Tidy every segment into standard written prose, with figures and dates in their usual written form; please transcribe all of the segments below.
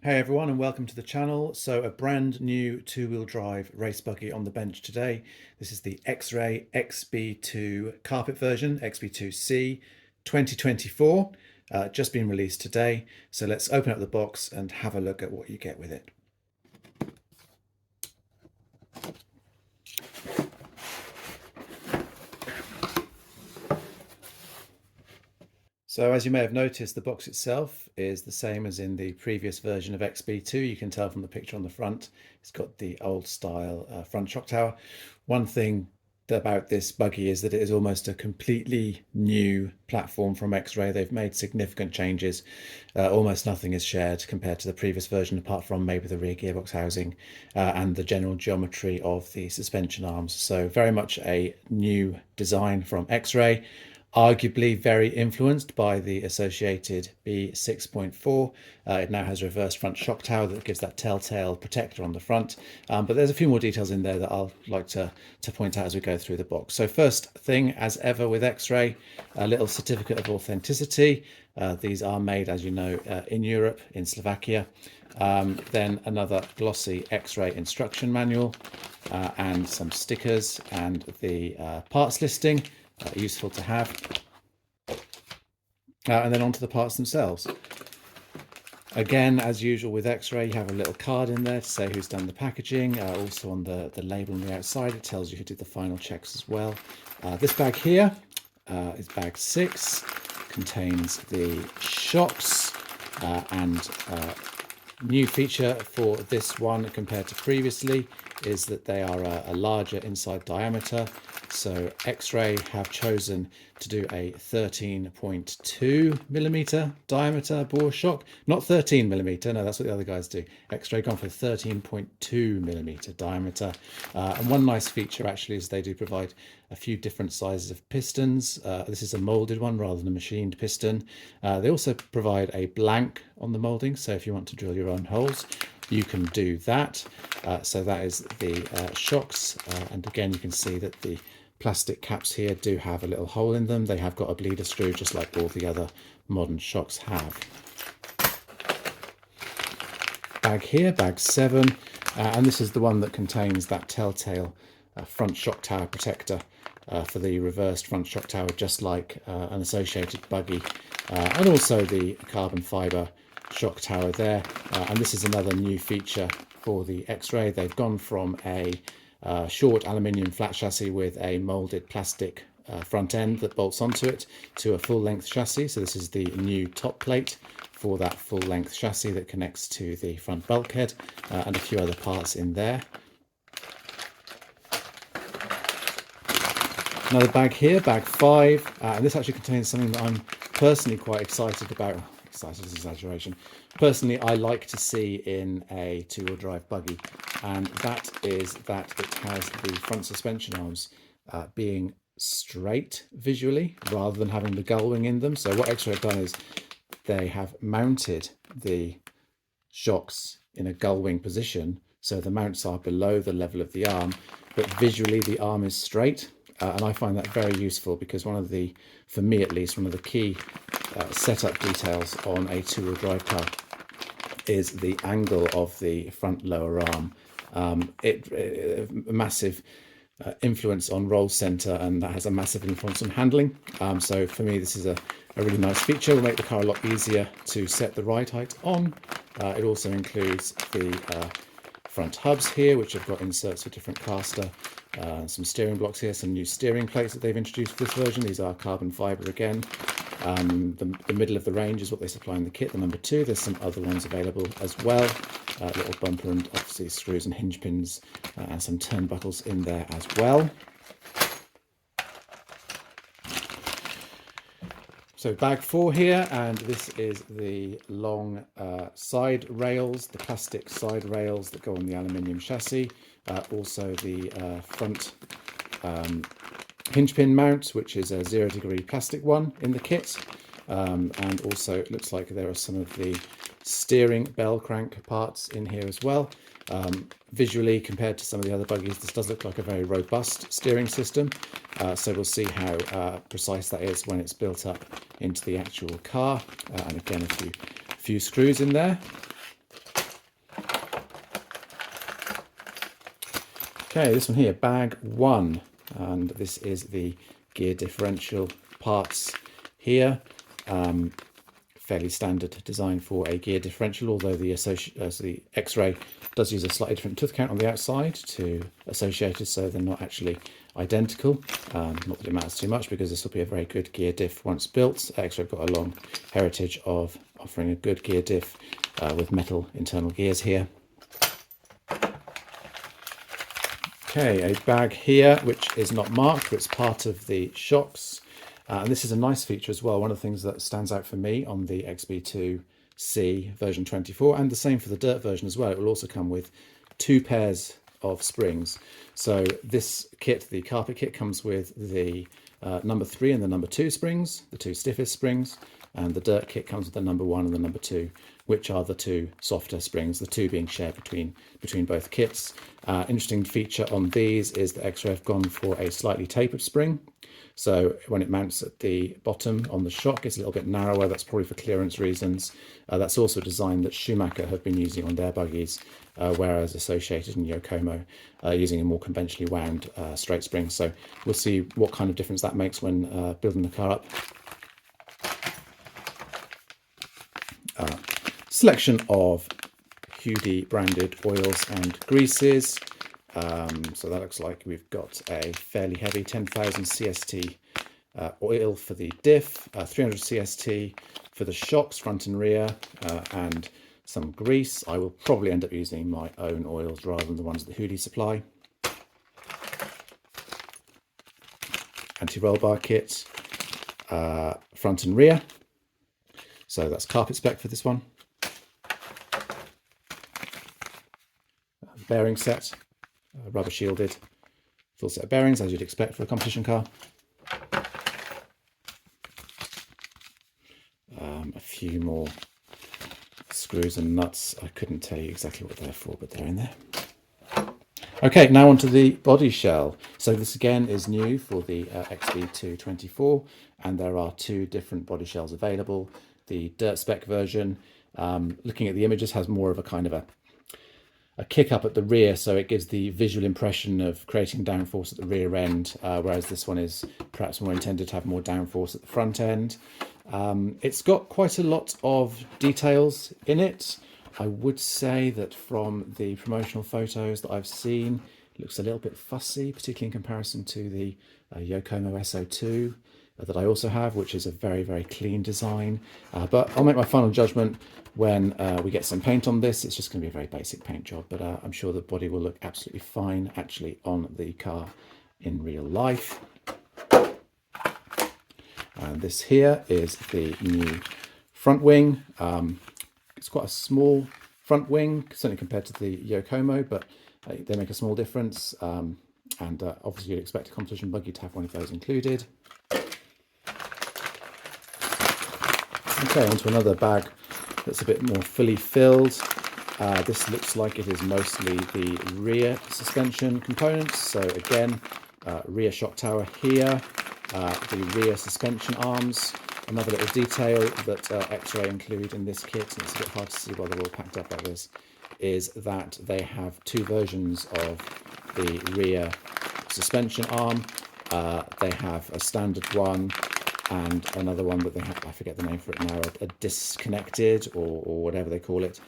Hey everyone, and welcome to the channel. So a brand new two-wheel drive race buggy on the bench today. This is the XRAY XB2 carpet version, XB2C 2024, just been released today. So let's open up the box and have a look at what you get with it. So as you may have noticed, the box itself is the same as in the previous version of XB2. You can tell from the picture on the front, it's got the old style front shock tower. One thing about this buggy is that it is almost a completely new platform from XRAY. They've made significant changes. Almost nothing is shared compared to the previous version, apart from maybe the rear gearbox housing and the general geometry of the suspension arms. So very much a new design from XRAY. Arguably very influenced by the associated B6.4. It now has a reverse front shock tower that gives that telltale protector on the front. But there's a few more details in there that I'll like to point out as we go through the box. So first thing, as ever with XRAY, a little certificate of authenticity. These are made, as you know, in Europe, in Slovakia. Then another glossy XRAY instruction manual and some stickers and the parts listing. Useful to have. And then onto the parts themselves. Again, as usual with XRAY, you have a little card in there to say who's done the packaging. Also on the label on the outside, it tells you who did the final checks as well. This bag here is bag 6, contains the shocks and new feature for this one compared to previously is that they are a larger inside diameter. So XRAY have chosen to do a 13.2mm diameter bore shock, not 13mm. No, that's what the other guys do. XRAY gone for 13.2mm diameter. And one nice feature actually is they do provide a few different sizes of pistons. This is a molded one rather than a machined piston. They also provide a blank on the molding, so if you want to drill your own holes, you can do that. So that is the shocks, and again you can see that the plastic caps here do have a little hole in them. They have got a bleeder screw just like all the other modern shocks have. Bag here, bag 7, and this is the one that contains that telltale front shock tower protector for the reversed front shock tower, just like an associated buggy, and also the carbon fibre shock tower there. And this is another new feature for the XRAY. They've gone from a short aluminium flat chassis with a molded plastic front end that bolts onto it to a full length chassis. So this is the new top plate for that full length chassis that connects to the front bulkhead, and a few other parts in there. Another bag here, bag 5, and this actually contains something that I'm personally quite excited about. Excited is an exaggeration. Personally, I like to see in a two-wheel drive buggy, and that is that it has the front suspension arms being straight visually rather than having the gull wing in them. So what XRAY have done is they have mounted the shocks in a gull wing position, so the mounts are below the level of the arm, but visually the arm is straight. And I find that very useful because one of the, for me at least, one of the key setup details on a two-wheel drive car is the angle of the front lower arm. A massive influence on roll center, and that has a massive influence on handling. So for me, this is a really nice feature. Will make the car a lot easier to set the ride height on. It also includes the front hubs here, which have got inserts for different caster. Some steering blocks here, some new steering plates that they've introduced for this version. These are carbon fibre again. The middle of the range is what they supply in the kit, the number 2. There's some other ones available as well. Little bumper and obviously screws and hinge pins and some turnbuckles in there as well. So bag 4 here, and this is the long side rails, the plastic side rails that go on the aluminium chassis. Also the front hinge pin mount, which is a 0-degree plastic one in the kit. And also it looks like there are some of the steering bell crank parts in here as well. Visually, compared to some of the other buggies, this does look like a very robust steering system. So we'll see how precise that is when it's built up into the actual car. And again, a few screws in there. Okay, this one here, bag 1, and this is the gear differential parts here. Fairly standard design for a gear differential, although the X-Ray does use a slightly different tooth count on the outside to Associated, so they're not actually identical. Not that it matters too much, because this will be a very good gear diff once built. X-Ray have got a long heritage of offering a good gear diff with metal internal gears here. Okay, a bag here which is not marked, but it's part of the shocks. And this is a nice feature as well. One of the things that stands out for me on the XB2C version 24, and the same for the dirt version as well, it will also come with 2 pairs of springs. So this kit, the carpet kit, comes with the number 3 and the number 2 springs, the 2 stiffest springs, and the dirt kit comes with the number 1 and the number 2, which are the 2 softer springs, the 2 being shared between both kits. Interesting feature on these is that X-Ray have gone for a slightly tapered spring. So when it mounts at the bottom on the shock, it's a little bit narrower. That's probably for clearance reasons. That's also a design that Schumacher have been using on their buggies, whereas Associated and Yokomo are using a more conventionally wound straight spring. So we'll see what kind of difference that makes when building the car up. Selection of Hudi branded oils and greases. So that looks like we've got a fairly heavy 10,000 CST oil for the diff, 300 CST for the shocks front and rear, and some grease. I will probably end up using my own oils rather than the ones that Hudi supply. Anti-roll bar kit, front and rear. So that's carpet spec for this one. Bearing set, rubber shielded, full set of bearings as you'd expect for a competition car. A few more screws and nuts. I couldn't tell you exactly what they're for, but they're in there. Okay, now onto the body shell. So this again is new for the XB224, and there are 2 different body shells available. The dirt spec version, looking at the images, has more of a kind of a kick up at the rear, so it gives the visual impression of creating downforce at the rear end, whereas this one is perhaps more intended to have more downforce at the front end. It's got quite a lot of details in it. I would say that from the promotional photos that I've seen, it looks a little bit fussy, particularly in comparison to the Yokomo SO2 that I also have, which is a very, very clean design. But I'll make my final judgment when we get some paint on this. It's just going to be a very basic paint job, but I'm sure the body will look absolutely fine actually on the car in real life. And this here is the new front wing. It's quite a small front wing, certainly compared to the Yokomo, but they make a small difference. And obviously you'd expect a competition buggy to have one of those included. Okay, onto another bag that's a bit more fully filled. This looks like it is mostly the rear suspension components. So again, rear shock tower here, the rear suspension arms. Another little detail that X-Ray include in this kit, and it's a bit hard to see while they're all packed up like this, is that they have 2 versions of the rear suspension arm. They have a standard one and another one that they have, I forget the name for it now, a disconnected or whatever they call it,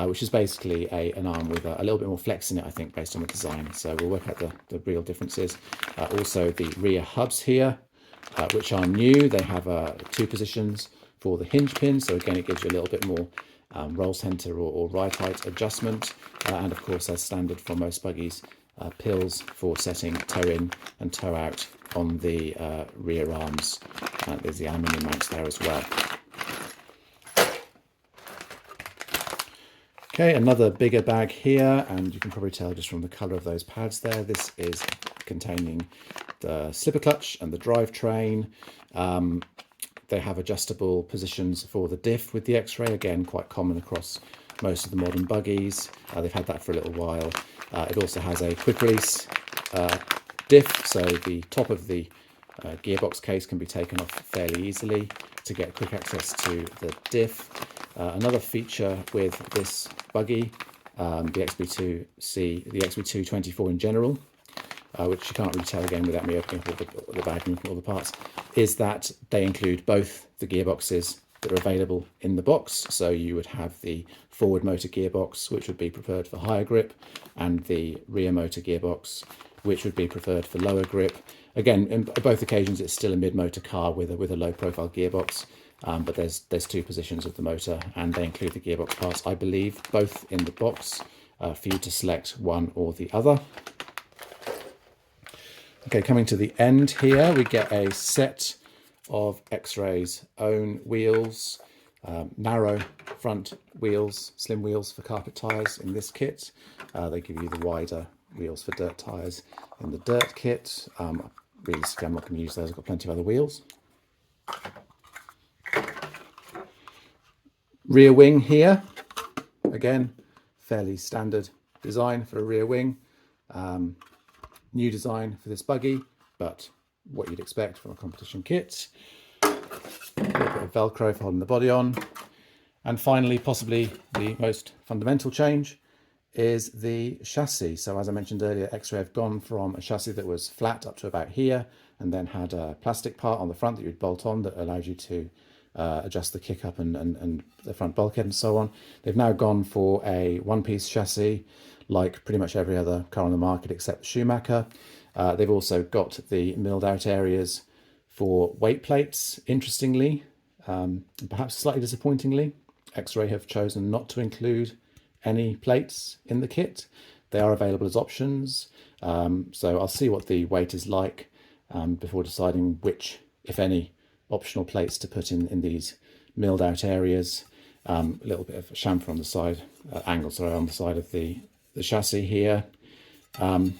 which is basically an arm with a little bit more flex in it, I think, based on the design. So we'll work out the real differences. Also the rear hubs here, which are new. They have 2 positions for the hinge pin. So again, it gives you a little bit more roll center or ride height adjustment. And of course, as standard for most buggies, pills for setting toe in and toe out on the rear arms. There's the aluminium mounts there as well. Okay, another bigger bag here, and you can probably tell just from the colour of those pads there, this is containing the slipper clutch and the drivetrain. They have adjustable positions for the diff with the X-Ray, again quite common across most of the modern buggies. They've had that for a little while. It also has a quick release diff, so the top of the gearbox case can be taken off fairly easily to get quick access to the diff. Another feature with this buggy, the XB2C, the XB224 in general, which you can't really tell again without me opening up the bag and all the parts, is that they include both the gearboxes that are available in the box. So you would have the forward motor gearbox, which would be preferred for higher grip, and the rear motor gearbox, which would be preferred for lower grip. Again, in both occasions, it's still a mid-motor car with a low-profile gearbox, but there's two positions of the motor, and they include the gearbox parts, I believe, both in the box for you to select one or the other. Okay, coming to the end here, we get a set of X-Ray's own wheels, narrow front wheels, slim wheels for carpet tyres in this kit. They give you the wider wheels for dirt tyres in the dirt kit. Realistically, I'm not going to use those, I've got plenty of other wheels. Rear wing here, again, fairly standard design for a rear wing. New design for this buggy, but what you'd expect from a competition kit. A little bit of Velcro for holding the body on. And finally, possibly the most fundamental change is the chassis. So as I mentioned earlier, X-Ray have gone from a chassis that was flat up to about here, and then had a plastic part on the front that you'd bolt on that allowed you to adjust the kick up and the front bulkhead and so on. They've now gone for a one-piece chassis, like pretty much every other car on the market except the Schumacher. They've also got the milled out areas for weight plates. Interestingly, perhaps slightly disappointingly, X-Ray have chosen not to include any plates in the kit. They are available as options, so I'll see what the weight is like before deciding which, if any, optional plates to put in these milled out areas. A little bit of chamfer on the side, angle, sorry, on the side of the chassis here. One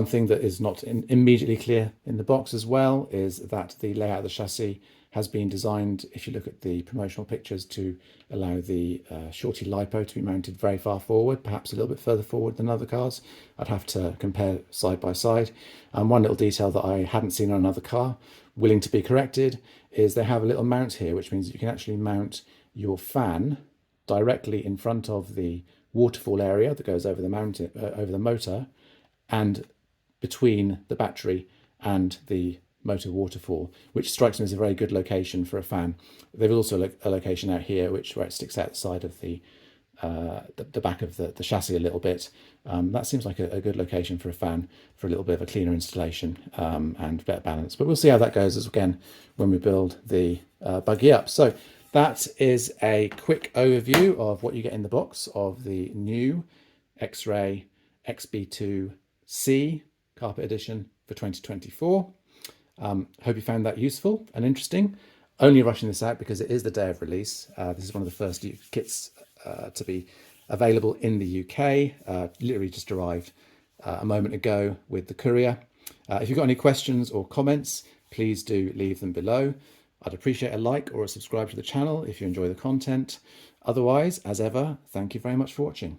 thing that is not immediately clear in the box as well is that the layout of the chassis has been designed, if you look at the promotional pictures, to allow the Shorty Lipo to be mounted very far forward, perhaps a little bit further forward than other cars. I'd have to compare side by side. One little detail that I hadn't seen on another car, willing to be corrected, is they have a little mount here, which means you can actually mount your fan directly in front of the waterfall area that goes over the motor, and between the battery and the motor waterfall, which strikes me as a very good location for a fan. They've also a location out here where it sticks out the side of the back of the chassis a little bit. That seems like a good location for a fan, for a little bit of a cleaner installation and better balance. But we'll see how that goes again when we build the buggy up. So that is a quick overview of what you get in the box of the new X-Ray XB2C Carpet Edition for 2024. Hope you found that useful and interesting. Only rushing this out because it is the day of release. This is one of the first kits to be available in the UK. Literally just arrived a moment ago with the courier. If you've got any questions or comments, please do leave them below. I'd appreciate a like or a subscribe to the channel if you enjoy the content. Otherwise, as ever, thank you very much for watching.